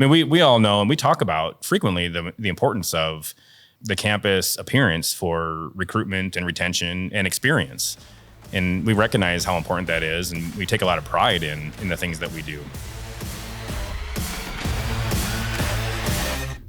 I mean, we all know and we talk about frequently the importance of the campus appearance for recruitment and retention and experience. And we recognize how important that is, and we take a lot of pride in the things that we do.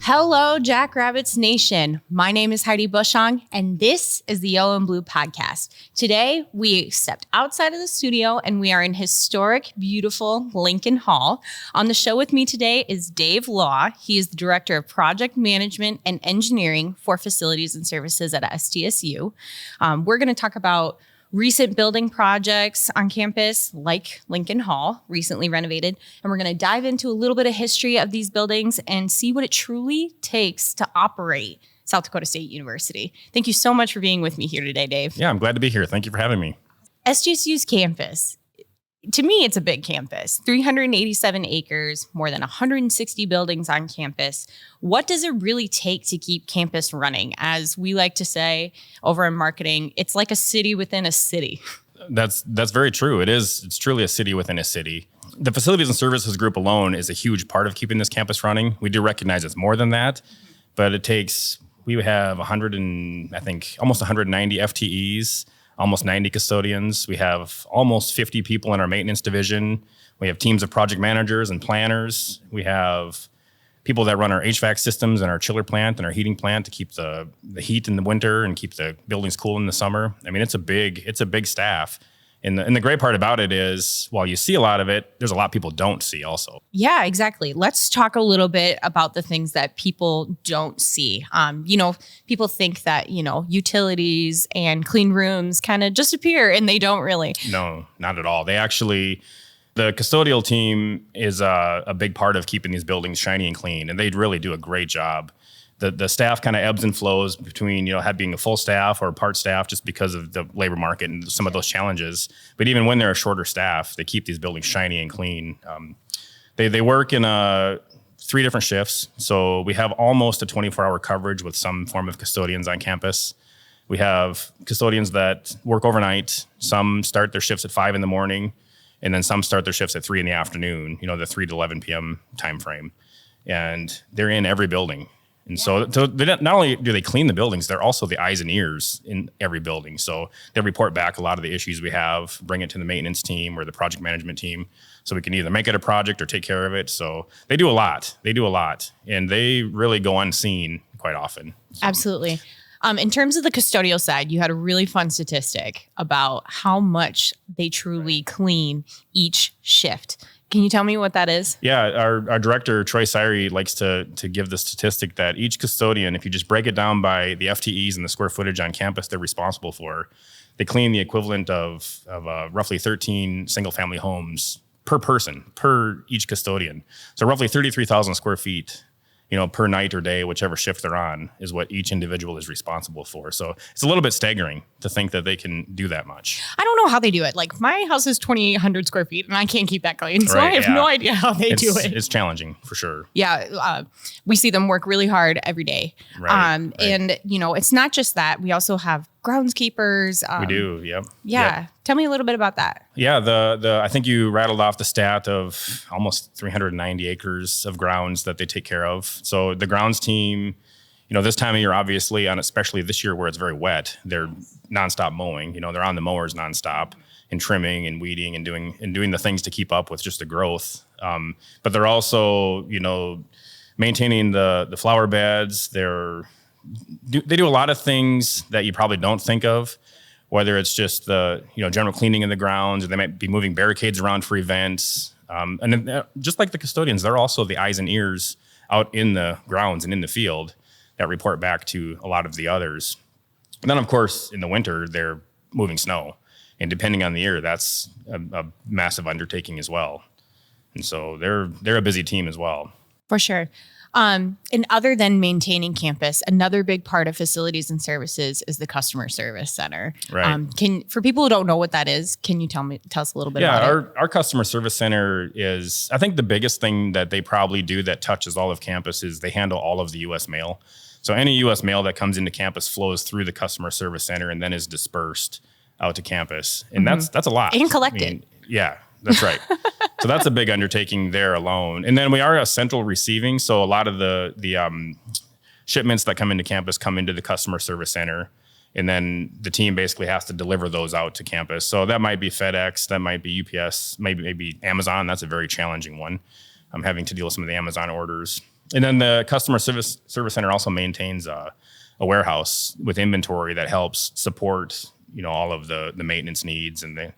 Hello, Jackrabbits Nation. My name is Heidi Bushong, and this is the Yellow and Blue Podcast. Today, we stepped outside of the studio, and we are in historic, beautiful Lincoln Hall. On the show with me today is Dave Law. He is the Director of Project Management and Engineering for Facilities and Services at SDSU. We're going to talk about recent building projects on campus like Lincoln Hall, recently renovated. And we're going to dive into a little bit of history of these buildings and see what it truly takes to operate South Dakota State University. Thank you so much for being with me here today, Dave. Yeah, I'm glad to be here. Thank you for having me. SDSU's campus. To me, it's a big campus, 387 acres, more than 160 buildings on campus. What does it really take to keep campus running? As we like to say over in marketing, it's like a city within a city. That's very true. It's truly a city within a city. The Facilities and Services group alone is a huge part of keeping this campus running. We do recognize it's more than that, but we have almost 190 FTEs. Almost 90 custodians. We have almost 50 people in our maintenance division. We have teams of project managers and planners. We have people that run our HVAC systems and our chiller plant and our heating plant to keep the heat in the winter and keep the buildings cool in the summer. I mean, it's a big staff. And the great part about it is, while you see a lot of it, there's a lot people don't see also. Yeah, exactly. Let's talk a little bit about the things that people don't see. People think that, utilities and clean rooms kind of just appear, and they don't really. No, not at all. The custodial team is a big part of keeping these buildings shiny and clean, and they really do a great job. The staff kind of ebbs and flows between, being a full staff or part staff just because of the labor market and some of those challenges. But even when they're a shorter staff, they keep these buildings shiny and clean. They work in 3 different shifts. So we have almost a 24-hour coverage with some form of custodians on campus. We have custodians that work overnight. Some start their shifts at 5 in the morning, and then some start their shifts at 3 in the afternoon, the 3 to 11 p.m. time frame. And they're in every building. And so not only do they clean the buildings, they're also the eyes and ears in every building. So they report back a lot of the issues we have, bring it to the maintenance team or the project management team, so we can either make it a project or take care of it. So they do a lot. And they really go unseen quite often. So. Absolutely. In terms of the custodial side, you had a really fun statistic about how much they truly clean each shift. Can you tell me what that is? Yeah, our director, Troy Syrie, likes to give the statistic that each custodian, if you just break it down by the FTEs and the square footage on campus they're responsible for, they clean the equivalent of roughly 13 single-family homes per person, per each custodian. So roughly 33,000 square feet, per night or day, whichever shift they're on, is what each individual is responsible for. So it's a little bit staggering to think that they can do that much. I don't know how they do it. Like, my house is 2,800 square feet and I can't keep that clean. So I have no idea how they do it. It's challenging for sure. Yeah. We see them work really hard every day. Right. And, it's not just that. We also have groundskeepers. We do. Yep. Yeah. Yep. Tell me a little bit about that. Yeah. I think you rattled off the stat of almost 390 acres of grounds that they take care of. So the grounds team, this time of year, obviously, and especially this year where it's very wet, they're nonstop mowing. They're on the mowers nonstop and trimming and weeding and doing the things to keep up with just the growth. But they're also, maintaining the flower beds. They do a lot of things that you probably don't think of, whether it's just the general cleaning of the grounds, or they might be moving barricades around for events. And then, just like the custodians, they're also the eyes and ears out in the grounds and in the field that report back to a lot of the others. And then, of course, in the winter, they're moving snow. And depending on the year, that's a massive undertaking as well. And so they're a busy team as well. For sure. And other than maintaining campus, another big part of facilities and services is the customer service center. Right. For people who don't know what that is, can you tell us a little bit about it? Our customer service center is, I think the biggest thing that they probably do that touches all of campus is they handle all of the U.S. mail. So any U.S. mail that comes into campus flows through the customer service center and then is dispersed out to campus. And that's a lot. And collected. Yeah, that's right. So that's a big undertaking there alone. And then we are a central receiving. So a lot of the shipments that come into campus come into the customer service center. And then the team basically has to deliver those out to campus. So that might be FedEx, that might be UPS, maybe Amazon. That's a very challenging one. I'm having to deal with some of the Amazon orders. And then the customer service center also maintains a warehouse with inventory that helps support, all of the maintenance needs and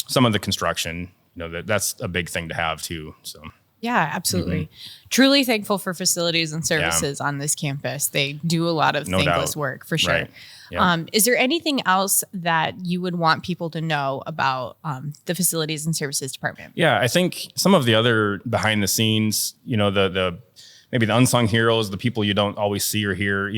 some of the construction. That's a big thing to have too. So. Yeah, absolutely. Truly thankful for facilities and services on this campus. They do a lot of thankless work for sure. Right. Yeah. Is there anything else that you would want people to know about the facilities and services department? Yeah, I think some of the other behind the scenes, the maybe the unsung heroes, the people you don't always see or hear,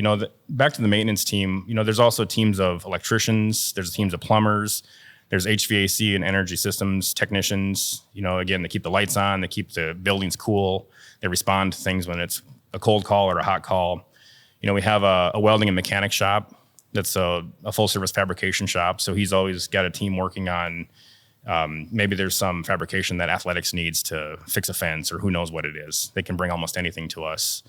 back to the maintenance team, there's also teams of electricians, there's teams of plumbers, there's HVAC and energy systems technicians, again, they keep the lights on, they keep the buildings cool. They respond to things when it's a cold call or a hot call. We have a welding and mechanic shop that's a full service fabrication shop. So he's always got a team working on maybe there's some fabrication that athletics needs to fix a fence or who knows what it is. They can bring almost anything to us.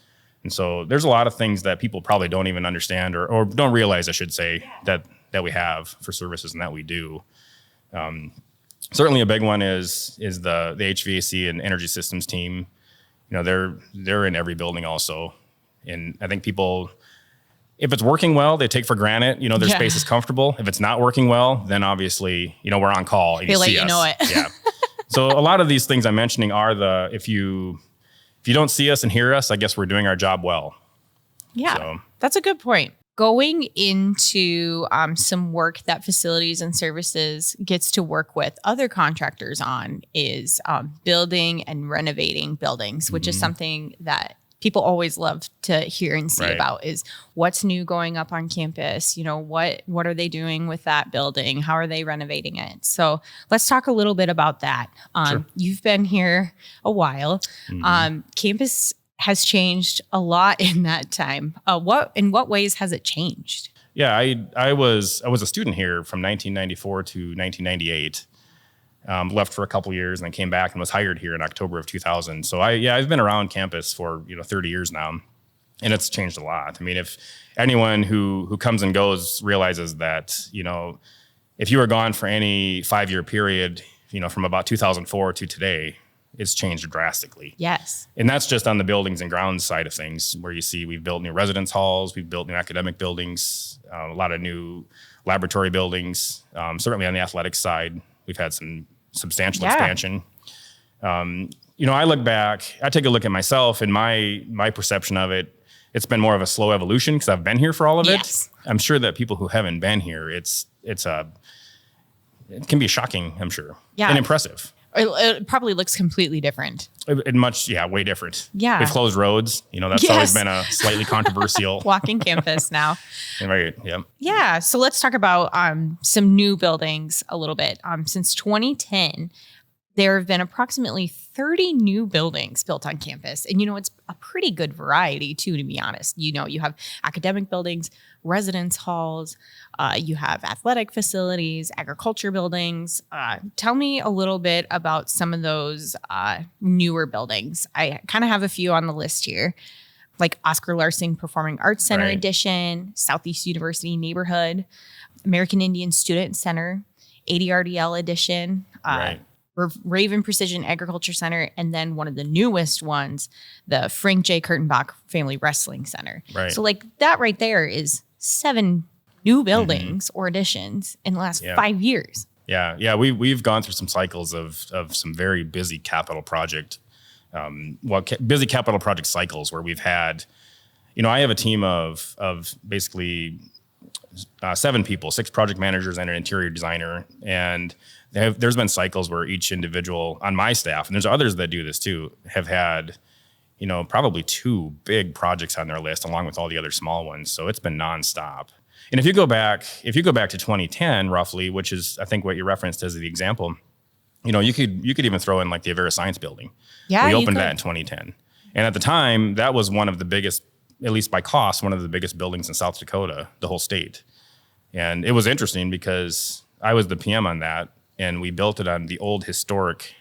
And so there's a lot of things that people probably don't even understand or don't realize, I should say, that we have for services and that we do. Certainly a big one is the HVAC and energy systems team. They're in every building also. And I think people, if it's working well, they take for granted, their space is comfortable. If it's not working well, then obviously, we're on call. They let you know it. Yeah. So a lot of these things I'm mentioning are if you don't see us and hear us, I guess we're doing our job well. Yeah, that's a good point. Going into some work that facilities and services gets to work with other contractors on is building and renovating buildings, which is something that people always love to hear and see about is what's new going up on campus. What are they doing with that building? How are they renovating it? So let's talk a little bit about that. Sure. You've been here a while. Campus has changed a lot in that time. In what ways has it changed? Yeah, I was a student here from 1994 to 1998. Left for a couple years and then came back and was hired here in October of 2000. So I've been around campus for 30 years now, and it's changed a lot. I mean, if anyone who comes and goes realizes that if you were gone for any 5-year period, from about 2004 to today, it's changed drastically. Yes. And that's just on the buildings and grounds side of things, where you see we've built new residence halls, we've built new academic buildings, a lot of new laboratory buildings. Certainly on the athletics side, we've had some substantial expansion. I look back, I take a look at myself and my perception of it. It's been more of a slow evolution because I've been here for all of it. I'm sure that people who haven't been here, it can be shocking, I'm sure. Yeah. And impressive. It probably looks completely different. Way different. Yeah. We've closed roads. That's always been a slightly controversial. Walking campus now. Right. Yeah. Yeah. So let's talk about some new buildings a little bit. Since 2010, there have been approximately 30 new buildings built on campus. And, it's a pretty good variety, too, to be honest. You have academic buildings, residence halls, you have athletic facilities, agriculture buildings. Tell me a little bit about some of those newer buildings. I kind of have a few on the list here, like Oscar Larson Performing Arts Center Edition, Southeast University Neighborhood, American Indian Student Center, ADRDL Edition, Raven Precision Agriculture Center, and then one of the newest ones, the Frank J. Kurtenbach Family Wrestling Center. Right. So that right there is 7 new buildings or additions in the last 5 years. Yeah. We've gone through some cycles of some very busy capital project, busy capital project cycles where we've had, I have a team of basically 7 people, 6 project managers and an interior designer. And there's been cycles where each individual on my staff, and there's others that do this too, have had, probably 2 big projects on their list along with all the other small ones. So it's been nonstop. And if you go back to 2010 roughly, which is I think what you referenced as the example, you could even throw in like the Avera Science Building. Yeah, we opened that in 2010. And at the time, that was one of the biggest, at least by cost, one of the biggest buildings in South Dakota, the whole state. And it was interesting because I was the PM on that, and we built it on the old historic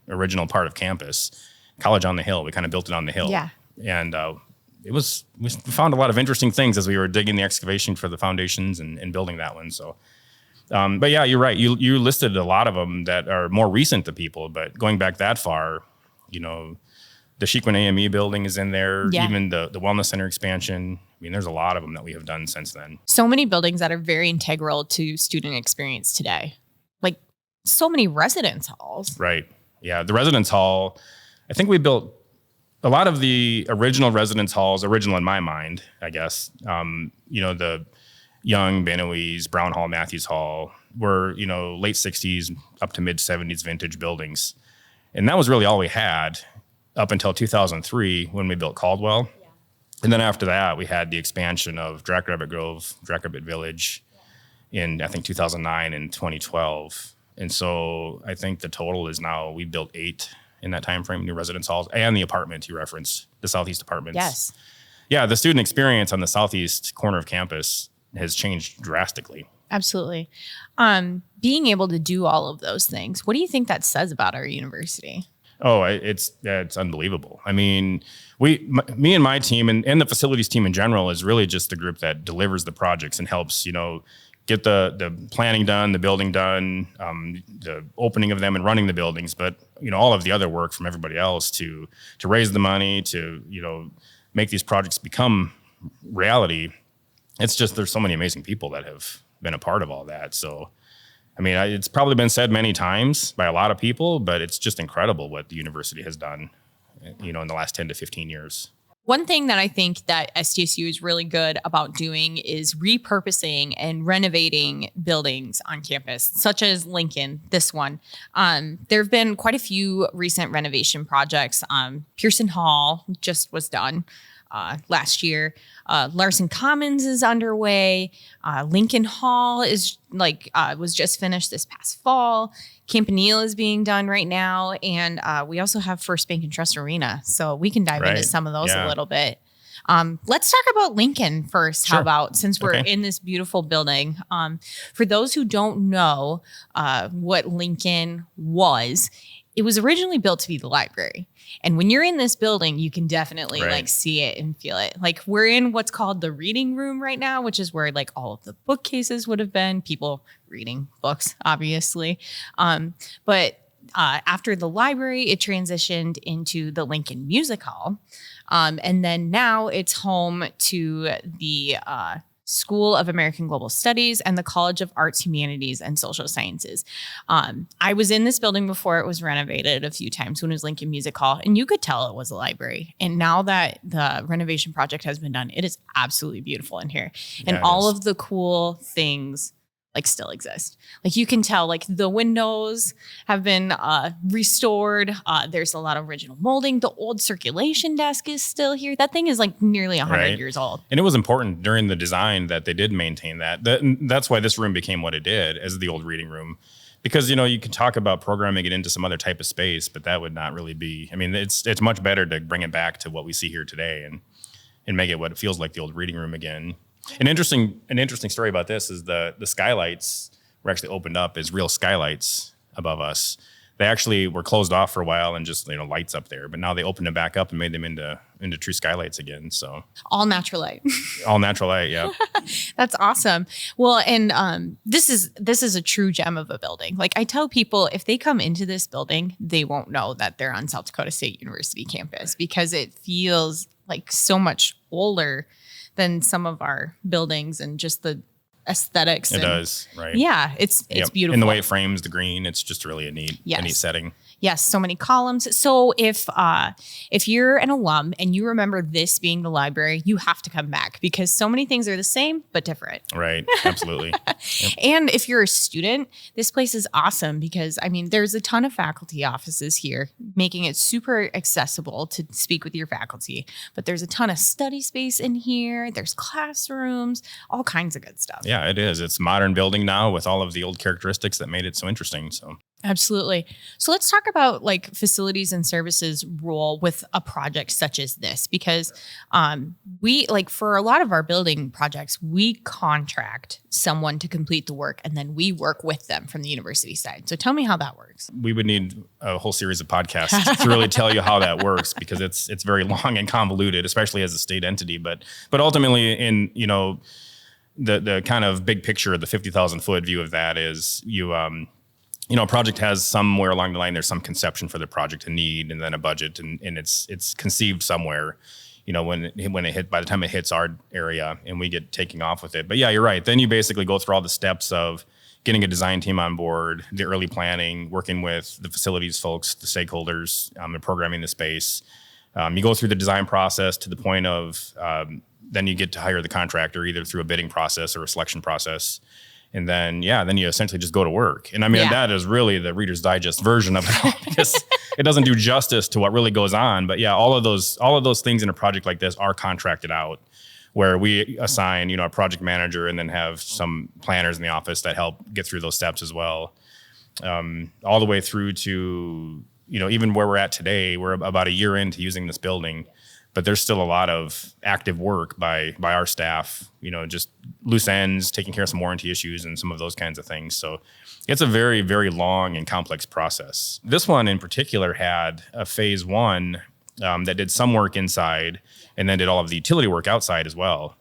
original part of campus, College on the Hill. We kind of built it on the hill. Yeah. And we found a lot of interesting things as we were digging the excavation for the foundations and building that one. So, but yeah, you're right. You listed a lot of them that are more recent to people, but going back that far, the Chiquin AME building is in there, even the Wellness Center expansion. I mean, there's a lot of them that we have done since then. So many buildings that are very integral to student experience today. Like so many residence halls. Right. Yeah. The residence hall, I think we built a lot of the original residence halls, original in my mind, I guess. The Young, Benoist, Brown Hall, Matthews Hall were, late 60s up to mid 70s vintage buildings. And that was really all we had up until 2003 when we built Caldwell. Yeah. And then after that, we had the expansion of Jackrabbit Grove, Jackrabbit Village in, I think, 2009 and 2012. And so I think the total is now we built 8 in that time frame, new residence halls, and the apartment you referenced, the Southeast apartments. Yes. Yeah, the student experience on the southeast corner of campus has changed drastically. Absolutely. Being able to do all of those things, what do you think that says about our university? Oh, it's unbelievable. I mean, me and my team and the facilities team in general is really just the group that delivers the projects and helps, get the planning done, the building done, the opening of them and running the buildings. But, all of the other work from everybody else to raise the money, to, make these projects become reality. It's just, there's so many amazing people that have been a part of all that. So, I mean, it's probably been said many times by a lot of people, but it's just incredible what the university has done, in the last 10 to 15 years. One thing that I think that SDSU is really good about doing is repurposing and renovating buildings on campus, such as Lincoln, this one. There have been quite a few recent renovation projects. Pearson Hall just was done last year. Larson Commons is underway. Lincoln Hall is was just finished this past fall. Campanile is being done right now. And we also have First Bank and Trust Arena. So we can dive into some of those a little bit. Let's talk about Lincoln first. Sure. How about, since we're in this beautiful building, for those who don't know what Lincoln was, it was originally built to be the library. And when you're in this building, you can definitely see it and feel it. Like, we're in what's called the reading room right now, which is where all of the bookcases would have been, people reading books, obviously. But after the library, it transitioned into the Lincoln Music Hall. And then now it's home to the School of American Global Studies and the College of Arts, Humanities, and Social Sciences. I was in this building before it was renovated a few times when it was Lincoln Music Hall, and you could tell it was a library. And now that the renovation project has been done, it is absolutely beautiful in here. And all of the cool things still exist. You can tell, the windows have been restored. There's a lot of original molding. The old circulation desk is still here. That thing is nearly 100 years old. And it was important during the design that they did maintain that. That's why this room became what it did as the old reading room. Because, you can talk about programming it into some other type of space, but that would not really be, it's much better to bring it back to what we see here today and make it what it feels like, the old reading room again. An interesting story about this is the skylights were actually opened up as real skylights above us. They actually were closed off for a while and just lights up there, but now they opened them back up and made them into true skylights again. So all natural light. All natural light, yeah. That's awesome. Well, and this is a true gem of a building. I tell people, if they come into this building, they won't know that they're on South Dakota State University campus because it feels so much older than some of our buildings and just the aesthetics. It does, right? Yeah, it's beautiful. And the way it frames the green, it's just really a neat setting. Yes, so many columns. So if you're an alum and you remember this being the library, you have to come back because so many things are the same but different. Right, absolutely. Yep. And if you're a student, this place is awesome because, there's a ton of faculty offices here, making it super accessible to speak with your faculty. But there's a ton of study space in here. There's classrooms, all kinds of good stuff. Yeah, it is. It's a modern building now with all of the old characteristics that made it so interesting. So Absolutely. So let's talk about like facilities and services role with a project such as this, because we like for a lot of our building projects, we contract someone to complete the work and then we work with them from the university side. So tell me how that works. We would need a whole series of podcasts to really tell you how that works, because it's very long and convoluted, especially as a state entity. But ultimately, in the kind of big picture, the 50,000 foot view of that is a project has somewhere along the line, there's some conception for the project, a need, and then a budget, and it's conceived somewhere, when it hit, by the time it hits our area and we get taking off with it. But yeah, you're right. Then you basically go through all the steps of getting a design team on board, the early planning, working with the facilities folks, the stakeholders, and programming the space. You go through the design process to the point of, then you get to hire the contractor either through a bidding process or a selection process. And then you essentially just go to work. And I mean, that is really the Reader's Digest version of it all, because it doesn't do justice to what really goes on. But yeah, all of those things in a project like this are contracted out, where we assign, a project manager and then have some planners in the office that help get through those steps as well. All the way through to, even where we're at today, we're about a year into using this building. But there's still a lot of active work by our staff, just loose ends, taking care of some warranty issues and some of those kinds of things. So it's a very, very long and complex process. This one in particular had a phase one that did some work inside and then did all of the utility work outside as well.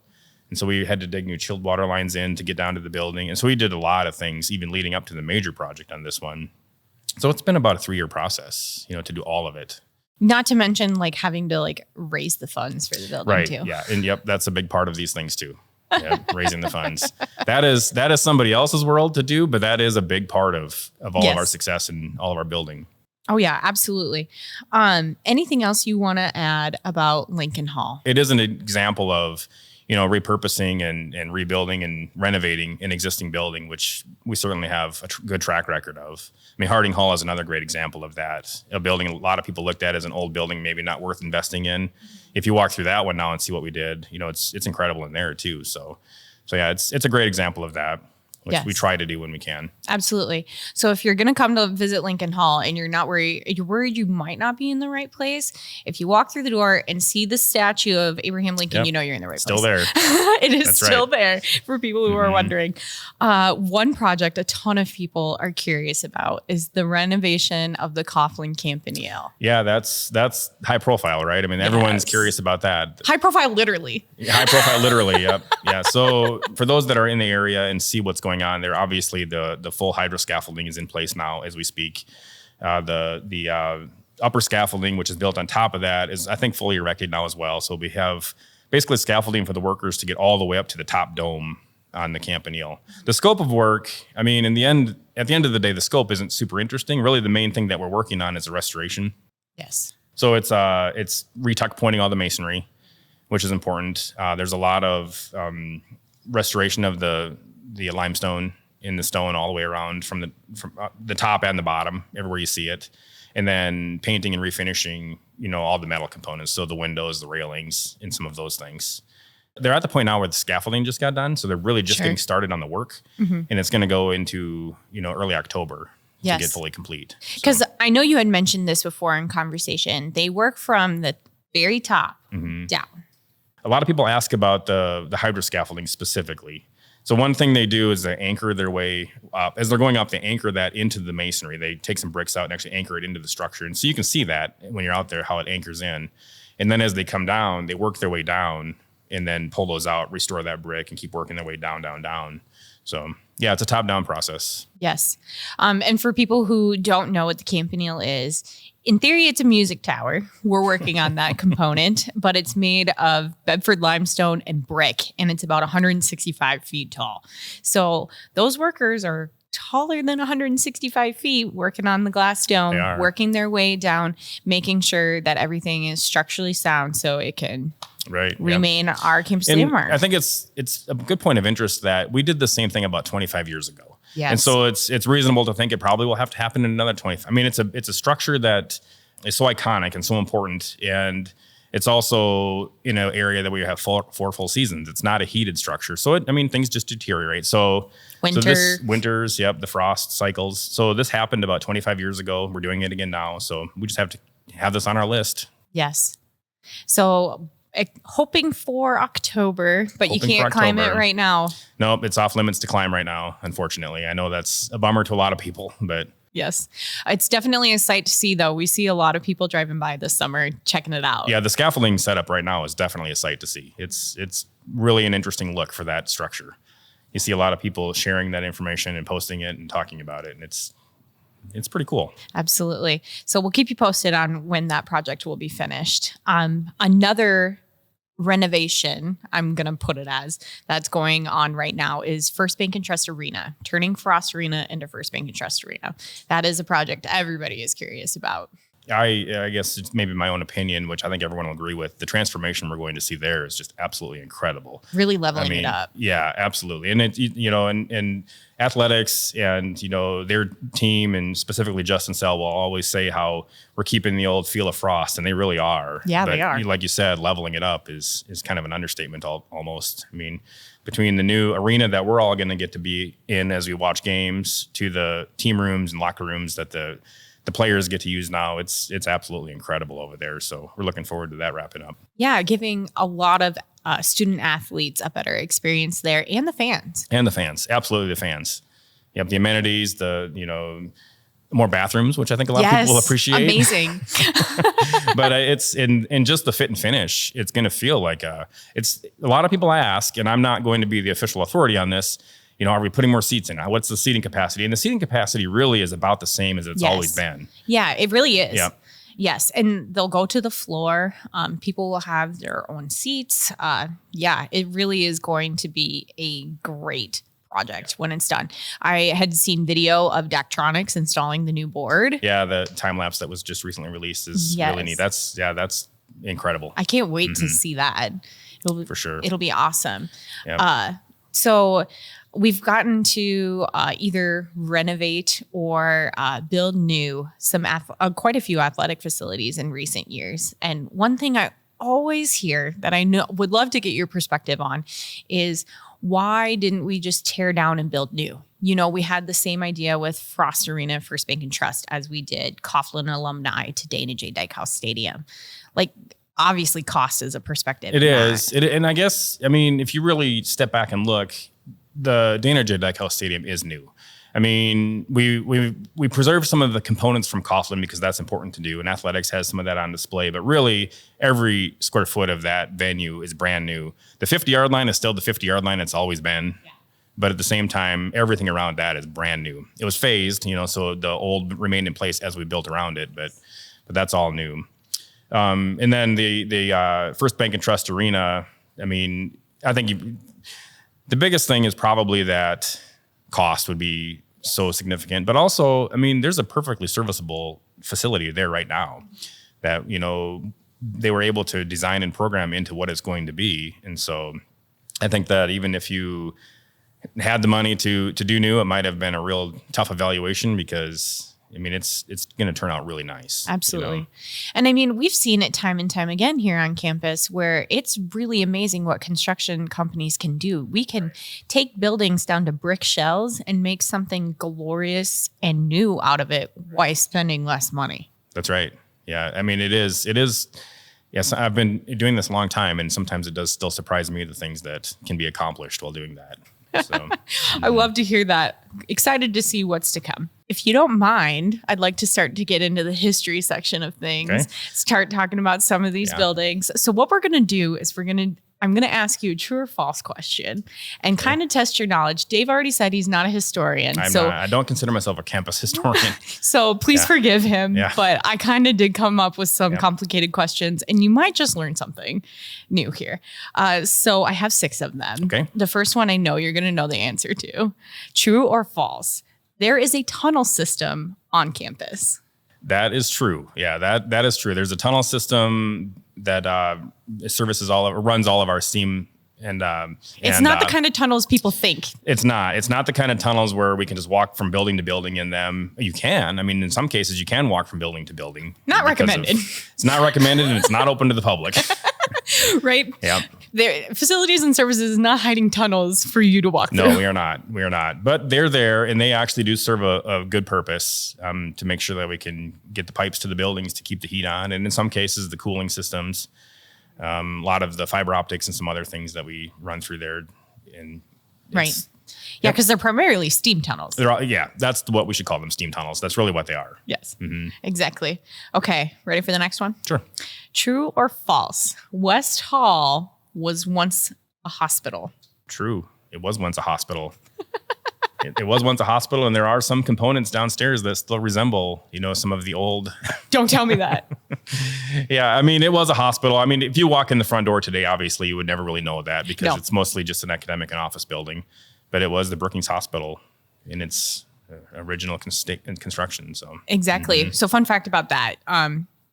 And so we had to dig new chilled water lines in to get down to the building. And so we did a lot of things, even leading up to the major project on this one. So it's been about a 3-year process, to do all of it. Not to mention like having to like raise the funds for the building too. Yeah. And that's a big part of these things too. Yeah, raising the funds. That is somebody else's world to do, but that is a big part of all of our success and all of our building. Oh yeah, absolutely. Anything else you want to add about Lincoln Hall? It is an example of, repurposing and rebuilding and renovating an existing building, which we certainly have a good track record of. I mean, Harding Hall is another great example of that. A building a lot of people looked at as an old building, maybe not worth investing in. If you walk through that one now and see what we did, it's incredible in there too. So yeah, it's a great example of that, which we try to do when we can. Absolutely. So if you're going to come to visit Lincoln Hall and you're worried you might not be in the right place, if you walk through the door and see the statue of Abraham Lincoln, you're in the right Still place. Still there. It is still there for people who are wondering. One project a ton of people are curious about is the renovation of the Coughlin Campanile. Yeah, that's high profile, right? I mean, everyone's curious about that. High profile, literally. High profile, literally. Yep. Yeah. So for those that are in the area and see what's going on there, obviously the full hydro scaffolding is in place now as we speak. The upper scaffolding, which is built on top of that, is I think fully erected now as well. So we have basically scaffolding for the workers to get all the way up to the top dome on the Campanile. The scope of work, I mean, at the end of the day, the scope isn't super interesting. Really, the main thing that we're working on is the restoration. Yes. So it's retuck pointing all the masonry, which is important. There's a lot of restoration of the limestone in the stone all the way around from the top and the bottom, everywhere you see it. And then painting and refinishing, all the metal components. So the windows, the railings, and some of those things. They're at the point now where the scaffolding just got done. So they're really just getting started on the work. And it's going to go into, early October to get fully complete. Because I know you had mentioned this before in conversation. They work from the very top down. A lot of people ask about the hydro scaffolding specifically. So one thing they do is they anchor their way up. As they're going up, they anchor that into the masonry. They take some bricks out and actually anchor it into the structure. And so you can see that when you're out there, how it anchors in. And then as they come down, they work their way down and then pull those out, restore that brick, and keep working their way down, down, down. So yeah, it's a top-down process. Yes. And for people who don't know what the Campanile is, in theory, it's a music tower. We're working on that component, but it's made of Bedford limestone and brick, and it's about 165 feet tall. So those workers are taller than 165 feet working on the glass dome, working their way down, making sure that everything is structurally sound so it can remain our campus landmark. I think it's a good point of interest that we did the same thing about 25 years ago. Yes. And so it's reasonable to think it probably will have to happen in another 20. I mean, it's a structure that is so iconic and so important. And It's also in an area that we have four full seasons. It's not a heated structure. So, things just deteriorate. Winters, the frost cycles. So this happened about 25 years ago. We're doing it again now. So we just have to have this on our list. Yes. So hoping for October, but you can't climb it right now. Nope, it's off limits to climb right now, unfortunately. I know that's a bummer to a lot of people, but... Yes. It's definitely a sight to see, though. We see a lot of people driving by this summer checking it out. Yeah, the scaffolding setup right now is definitely a sight to see. It's really an interesting look for that structure. You see a lot of people sharing that information and posting it and talking about it, and it's pretty cool. Absolutely. So we'll keep you posted on when that project will be finished. Another renovation, I'm going to put it as, that's going on right now is First Bank and Trust Arena, turning Frost Arena into First Bank and Trust Arena. That is a project everybody is curious about. I guess it's maybe my own opinion, which I think everyone will agree with. The transformation we're going to see there is just absolutely incredible. Really leveling it up. Yeah, absolutely. And and athletics and, their team and specifically Justin Sell will always say how we're keeping the old feel of Frost, and they really are. Yeah, but they are. Like you said, leveling it up is kind of an understatement almost. Between the new arena that we're all going to get to be in as we watch games to the team rooms and locker rooms that the players get to use now, it's absolutely incredible over there. So we're looking forward to that wrapping up. Yeah, giving a lot of student athletes a better experience there, and the fans. Absolutely the fans. Yep, the amenities, more bathrooms, which I think a lot of people will appreciate. Amazing. But it's in just the fit and finish, it's going to feel like it's a lot of people ask, and I'm not going to be the official authority on this. Are we putting more seats in? What's the seating capacity? And the seating capacity really is about the same as it's always been. Yeah, it really is. Yep. Yes. And they'll go to the floor. People will have their own seats. It really is going to be a great project when it's done. I had seen video of Daktronics installing the new board. Yeah, the time lapse that was just recently released is really neat. That's incredible. I can't wait to see that. For sure. It'll be awesome. Yep. So we've gotten to either renovate or build new quite a few athletic facilities in recent years. And one thing I always hear that I know would love to get your perspective on is, why didn't we just tear down and build new? We had the same idea with Frost Arena, First Bank and Trust, as we did Coughlin Alumni to Dana J. Dykehouse Stadium. Obviously, cost is a perspective. It is. And I guess, if you really step back and look, the Dana J. Dykehouse Stadium is new. We preserve some of the components from Coughlin because that's important to do, and athletics has some of that on display. But really, every square foot of that venue is brand new. The 50-yard line is still the 50-yard line it's always been. Yeah. But at the same time, everything around that is brand new. It was phased, so the old remained in place as we built around it, but that's all new. And then the First Bank and Trust Arena, I think the biggest thing is probably that cost would be so significant, but also, there's a perfectly serviceable facility there right now that, they were able to design and program into what it's going to be. And so I think that even if you had the money to do new, it might have been a real tough evaluation because it's going to turn out really nice. Absolutely. And we've seen it time and time again here on campus where it's really amazing what construction companies can do. We can take buildings down to brick shells and make something glorious and new out of it while spending less money. That's right. Yeah. It is. Yes. I've been doing this a long time, and sometimes it does still surprise me the things that can be accomplished while doing that. So, I love to hear that. Excited to see what's to come. If you don't mind, I'd like to start to get into the history section of things, start talking about some of these buildings. So what we're going to do is I'm going to ask you a true or false question and kind of test your knowledge. Dave already said he's not a historian. I don't consider myself a campus historian. So please forgive him. Yeah. But I kind of did come up with some complicated questions, and you might just learn something new here. So I have 6 of them. Okay. The first one I know you're going to know the answer to. True or false? There is a tunnel system on campus. That is true. Yeah, that is true. There's a tunnel system that runs all of our STEAM It's not the kind of tunnels people think. It's not the kind of tunnels where we can just walk from building to building in them. You can. I mean, in some cases, you can walk from building to building. Not recommended. It's not recommended, and it's not open to the public. Right? Yeah. Facilities and services is not hiding tunnels for you to walk through. No, we are not. We are not. But they're there, and they actually do serve a good purpose to make sure that we can get the pipes to the buildings to keep the heat on, and in some cases, the cooling systems. A lot of the fiber optics and some other things that we run through there. And right. Yeah, because they're primarily steam tunnels. That's what we should call them, steam tunnels. That's really what they are. Yes, exactly. Okay, ready for the next one? Sure. True or false? West Hall was once a hospital. True. It was once a hospital. It was once a hospital, and there are some components downstairs that still resemble, some of the old. Don't tell me that. Yeah, I mean, it was a hospital. I mean, if you walk in the front door today, obviously you would never really know that because it's mostly just an academic and office building. But it was the Brookings Hospital in its original construction. So exactly. So fun fact about that.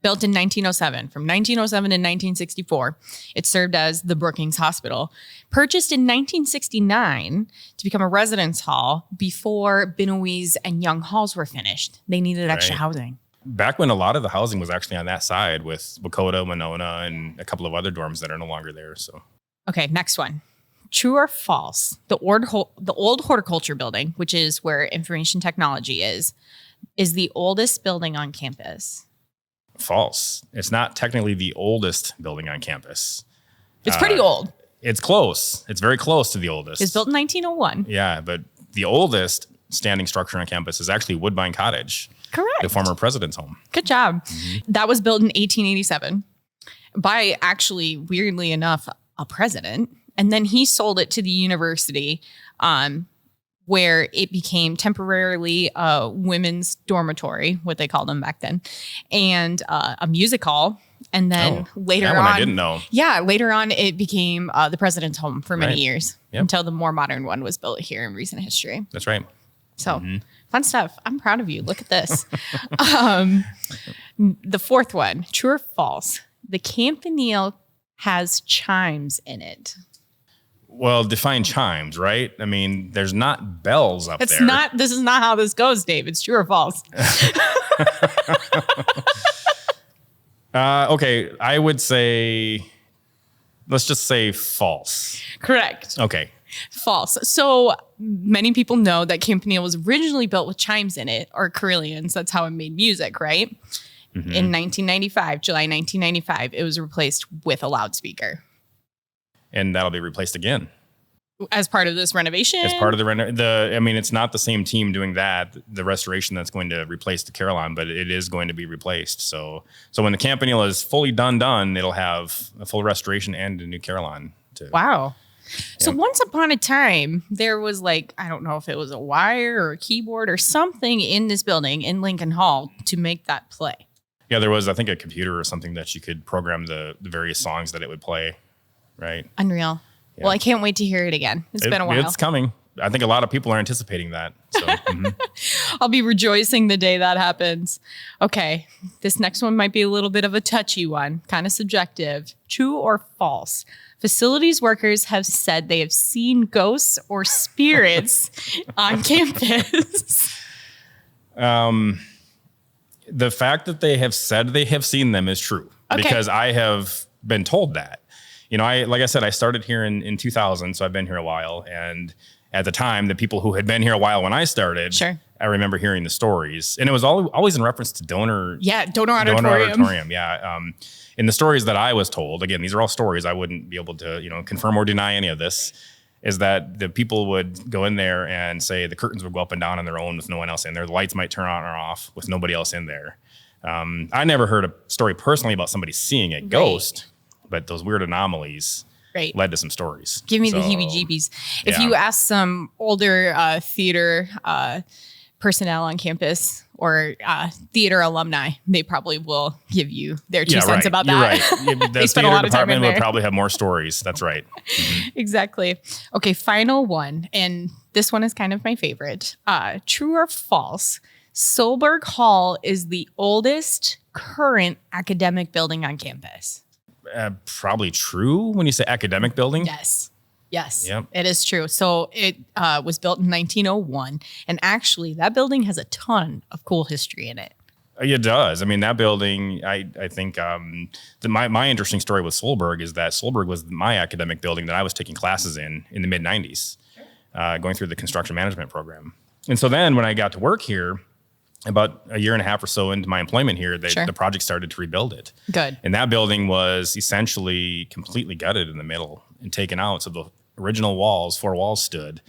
Built in 1907, from 1907 to 1964, it served as the Brookings Hospital. Purchased in 1969 to become a residence hall before Benoist and Young halls were finished. They needed extra housing. Back when a lot of the housing was actually on that side with Dakota, Winona, and a couple of other dorms that are no longer there. So, okay, next one. True or false? The old horticulture building, which is where information technology is the oldest building on campus. False. It's not technically the oldest building on campus. It's pretty old. It's close. It's very close to the oldest. It's built in 1901. Yeah, but the oldest standing structure on campus is actually Woodbine Cottage. Correct. The former president's home. Good job. That was built in 1887 by actually, weirdly enough, a president. And then he sold it to the university where it became temporarily a women's dormitory, what they called them back then, and a music hall. And then later on, I didn't know. Yeah, later on, it became the president's home for many years until the more modern one was built here in recent history. That's right. So fun stuff. I'm proud of you. Look at this. The fourth one, true or false? The Campanile has chimes in it. Well, define chimes, right? I mean, there's not bells up there. This is not how this goes, Dave. It's true or false. Okay, I would say, let's just say false. Correct. Okay. False. So many people know that Campanile was originally built with chimes in it, or carillons. That's how it made music, right? In 1995, July 1995, it was replaced with a loudspeaker. And that'll be replaced again. As part of this renovation? As part of I mean, it's not the same team doing that, the restoration that's going to replace the carillon, but it is going to be replaced. So when the Campanile is fully done, it'll have a full restoration and a new carillon. Wow. So once upon a time, there was I don't know if it was a wire or a keyboard or something in this building in Lincoln Hall to make that play. Yeah, there was, I think, a computer or something that you could program the various songs that it would play. Right. Unreal. Yeah. Well, I can't wait to hear it again. It's been a while. It's coming. I think a lot of people are anticipating that. So I'll be rejoicing the day that happens. Okay. This next one might be a little bit of a touchy one, kind of subjective. True or false? Facilities workers have said they have seen ghosts or spirits on campus. The fact that they have said they have seen them is true because I have been told that. Like I said, I started here in 2000, so I've been here a while. And at the time, the people who had been here a while when I started, I remember hearing the stories. And it was always in reference to donor auditorium. Yeah. In the stories that I was told, again, these are all stories. I wouldn't be able to, confirm or deny any of this, is that the people would go in there and say the curtains would go up and down on their own with no one else in there. The lights might turn on or off with nobody else in there. I never heard a story personally about somebody seeing a ghost. But those weird anomalies led to some stories. Give me the heebie-jeebies. If you ask some older theater personnel on campus or theater alumni, they probably will give you their 2 cents about that. You're right. The theater department will probably have more stories. That's right. Exactly. Okay, final one. And this one is kind of my favorite. True or false? Solberg Hall is the oldest current academic building on campus. Probably true when you say academic building. Yes. Yes, Yep. it is true. So it was built in 1901. And actually, that building has a ton of cool history in it. It does. I mean, that building, I think my interesting story with Solberg is that Solberg was my academic building that I was taking classes in the mid 90s, going through the construction management program. And so then when I got to work here, about a year and a half or so into my employment here, the project started to rebuild it. Good. And that building was essentially completely gutted in the middle and taken out. So the original walls, 4 walls stood,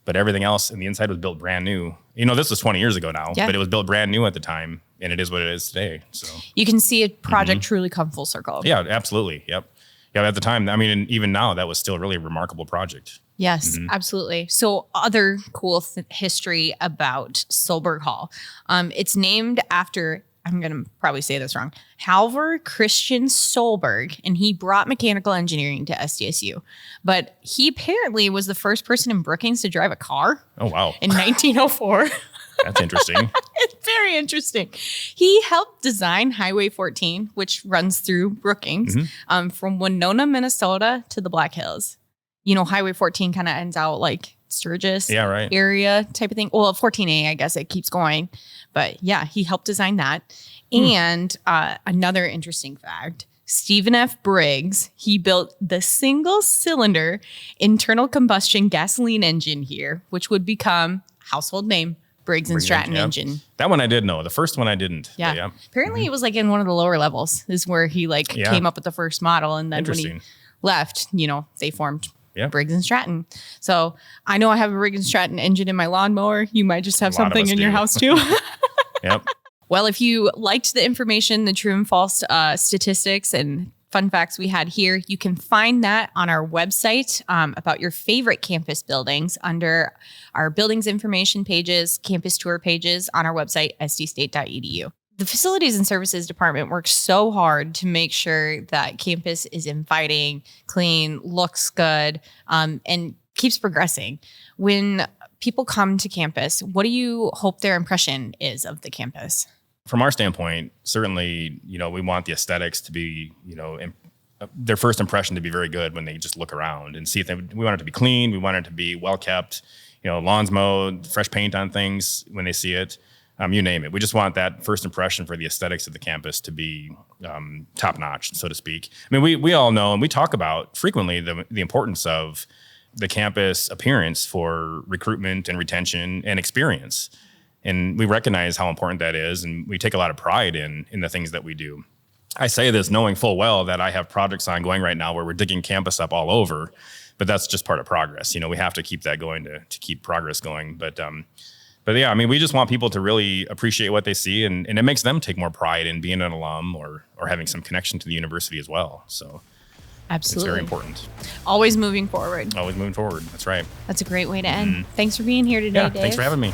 but everything else in the inside was built brand new. You know, this was 20 years ago now, but it was built brand new at the time, and it is what it is today. So you can see a project truly come full circle. Yeah, absolutely. Yep. Yeah, at the time, I mean, and even now, that was still a really remarkable project. Yes, absolutely. So other cool history about Solberg Hall. It's named after, I'm going to probably say this wrong, Halvor Christian Solberg, and he brought mechanical engineering to SDSU. But he apparently was the first person in Brookings to drive a car. Oh, wow. In 1904. That's interesting. It's very interesting. He helped design Highway 14, which runs through Brookings, from Winona, Minnesota to the Black Hills. You know, Highway 14 kind of ends out like Sturgis area type of thing. Well, 14A, I guess it keeps going. But yeah, he helped design that. And another interesting fact, Stephen F. Briggs, he built the single cylinder internal combustion gasoline engine here, which would become household name Briggs and Stratton engine. That one I did know. The first one I didn't. Yeah. Apparently it was like in one of the lower levels is where he came up with the first model. And then when he left, you know, they formed Briggs and Stratton. So I know I have a Briggs and Stratton engine in my lawnmower. You might just have something in your house too. Yep. Well, if you liked the information, the true and false statistics and fun facts we had here, you can find that on our website about your favorite campus buildings under our buildings information pages, campus tour pages on our website, sdstate.edu. The Facilities and Services Department works so hard to make sure that campus is inviting, clean, looks good, and keeps progressing. When people come to campus, what do you hope their impression is of the campus? From our standpoint, certainly, you know, we want the aesthetics to be, you know, their first impression to be very good when they just look around and see if we want it to be clean. We want it to be well kept, you know, lawns mowed, fresh paint on things when they see it. You name it. We just want that first impression for the aesthetics of the campus to be top notch, so to speak. I mean, we all know and we talk about frequently the importance of the campus appearance for recruitment and retention and experience. And we recognize how important that is. And we take a lot of pride in the things that we do. I say this knowing full well that I have projects ongoing right now where we're digging campus up all over, but that's just part of progress. You know, we have to keep that going to keep progress going. But yeah, I mean, we just want people to really appreciate what they see, and it makes them take more pride in being an alum or having some connection to the university as well. So absolutely, it's very important. Always moving forward. Always moving forward. That's right. That's a great way to end. Thanks for being here today, Dave. Thanks for having me.